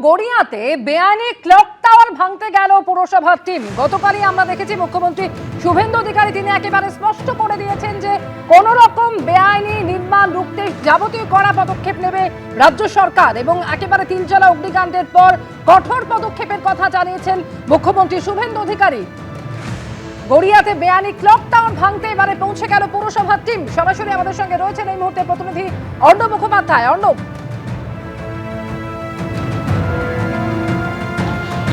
গড়িয়াতে বেআইনি clock tower ভাঙতে গেল পুরসভার টিম। গতকালই আমরা দেখেছি মুখ্যমন্ত্রী শুভেন্দু অধিকারী তিনি একেবারে স্পষ্ট করে দিয়েছেন যে কোন রকম বেআইনি নির্মাণ রুখতে যাবতীয় কড়া পদক্ষেপ নেবে রাজ্য সরকার, এবং একেবারে তিনচালা অগ্নিকাণ্ডের পর কঠোর পদক্ষেপের কথা জানিয়েছেন মুখ্যমন্ত্রী শুভেন্দু অধিকারী। গড়িয়াতে বেআইনি ক্লক টাওয়ার ভাঙতে এবারে পৌঁছে গেল পুরসভার টিম। সরাসরি আমাদের সঙ্গে রয়েছেন এই মুহূর্তে প্রতিনিধি অর্ণব মুখোপাধ্যায়। অর্ণব,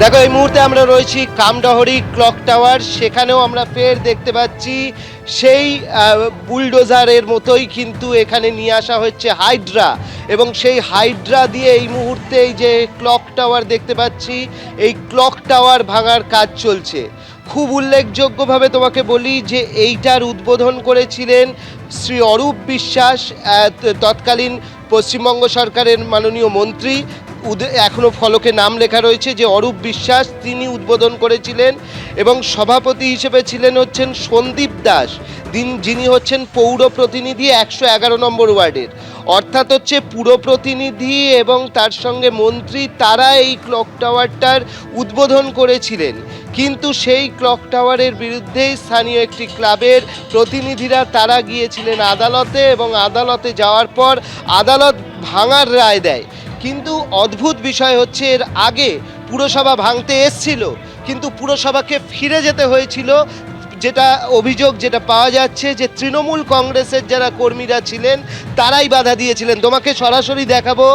দেখো এই মুহূর্তে আমরা রয়েছি কামডহরি ক্লক টাওয়ার। সেখানেও আমরা ফের দেখতে পাচ্ছি সেই বুলডোজারের মতোই কিন্তু এখানে নিয়ে আসা হচ্ছে হাইড্রা, এবং সেই হাইড্রা দিয়ে এই মুহূর্তে এই যে ক্লক টাওয়ার দেখতে পাচ্ছি এই ক্লক টাওয়ার ভাঙার কাজ চলছে। খুব উল্লেখযোগ্যভাবে তোমাকে বলি যে এইটার উদ্বোধন করেছিলেন শ্রী অরূপ বিশ্বাস, তৎকালীন পশ্চিমবঙ্গ সরকারের মাননীয় মন্ত্রী। এখনো ফলকে নাম লেখা রয়েছে যে অরূপ বিশ্বাস, তিনি উদ্বোধন করেছিলেন। এবং সভাপতি হিসেবে ছিলেন হচ্ছেন সন্দীপ দাস, যিনি হচ্ছেন পৌর প্রতিনিধি 111 নম্বর ওয়ার্ডের। অর্থাৎ হচ্ছে পুর প্রতিনিধি এবং তার সঙ্গে মন্ত্রী, তারা এই ক্লক টাওয়ারটার উদ্বোধন করেছিলেন। কিন্তু সেই ক্লক টাওয়ারের বিরুদ্ধে স্থানীয় একটি ক্লাবের প্রতিনিধিরা তারা গিয়েছিলেন আদালতে, এবং আদালতে যাওয়ার পর আদালত ভাঙার রায় দেয়। কিন্তু অদ্ভুত বিষয় হচ্ছে এর আগে পুরসভা ভাঙতে এসছিল, কিন্তু পুরসভাকে ফিরে যেতে হয়েছিল। যেটা অভিযোগ যেটা পাওয়া যাচ্ছে যে তৃণমূল কংগ্রেসের যারা কর্মীরা ছিলেন তারাই বাধা দিয়েছিলেন। তোমাকে সরাসরি দেখাবো,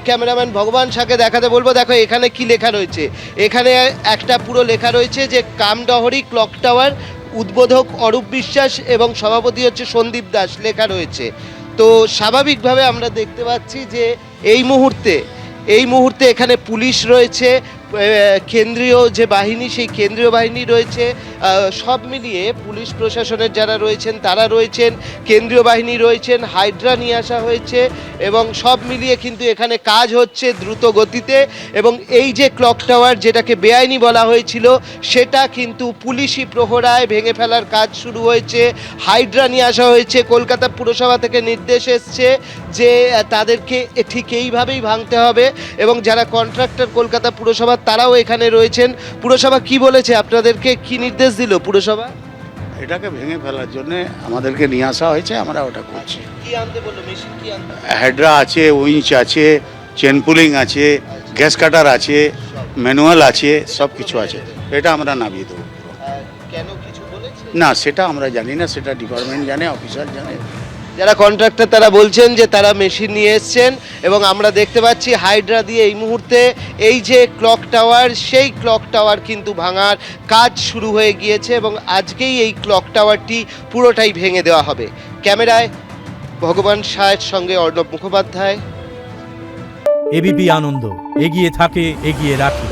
ক্যামেরাম্যান ভগবান শাহকে দেখাতে বলবো। দেখো এখানে কি লেখা রয়েছে, এখানে একটা পুরো লেখা রয়েছে যে কামডহরি ক্লক টাওয়ার, উদ্বোধক অরূপ বিশ্বাস এবং সভাপতি হচ্ছে সন্দীপ দাস লেখা রয়েছে। তো স্বাভাবিকভাবে আমরা দেখতে পাচ্ছি যে এই মুহূর্তে এখানে পুলিশ রয়েছে, কেন্দ্রীয় যে বাহিনী সেই কেন্দ্রীয় বাহিনী রয়েছে, সব মিলিয়ে পুলিশ প্রশাসনের যারা রয়েছেন তারা রয়েছেন, কেন্দ্রীয় বাহিনী রয়েছেন, হাইড্রা নিয়ে আসা হয়েছে, এবং সব মিলিয়ে কিন্তু এখানে কাজ হচ্ছে দ্রুত গতিতে। এবং এই যে ক্লক টাওয়ার যেটাকে বেআইনি বলা হয়েছিল সেটা কিন্তু পুলিশি প্রহরায় ভেঙে ফেলার কাজ শুরু হয়েছে। হাইড্রা নিয়ে আসা হয়েছে, কলকাতা পুরসভা থেকে নির্দেশ এসছে যে তাদেরকে ঠিক এইভাবেই ভাঙতে হবে, এবং যারা কন্ট্রাক্টর কলকাতা পুরসভা তারাও এখানে রয়েছেন। পুরসভা কি বলেছে, আপনাদেরকে কি নির্দেশ দিল পুরসভা? এটাকে ভেঙে ফেলার জন্য আমাদেরকে নিয়ে আসা হয়েছে, আমরা ওটা করছি। কি আনতে বললো, মেশিন কি আনতে? হেড্রা আছে, উইঞ্চ আছে, চেন পুলিং আছে, গ্যাস কাটার আছে, ম্যানুয়াল আছে, সব কিছু আছে। এটা আমরা নামিয়ে দেবো। কেন কিছু বলেছে না, সেটা আমরা জানি না, সেটা ডিপার্টমেন্ট জানে, অফিসার জানে। যারা কন্ট্রাক্টর তারা বলছেন যে তারা মেশিন নিয়ে এসছেন, এবং আমরা দেখতে পাচ্ছি হাইড্রা দিয়ে এই মুহূর্তে এই যে ক্লক টাওয়ার সেই ক্লক টাওয়ার কিন্তু ভাঙার কাজ শুরু হয়ে গিয়েছে, এবং আজকেই এই ক্লক টাওয়ারটি পুরোটাই ভেঙে দেওয়া হবে। ক্যামেরায় ভগবান শাহের সঙ্গে অর্ণব মুখোপাধ্যায়, এবিপি আনন্দ, এগিয়ে থাকে, এগিয়ে রাখে।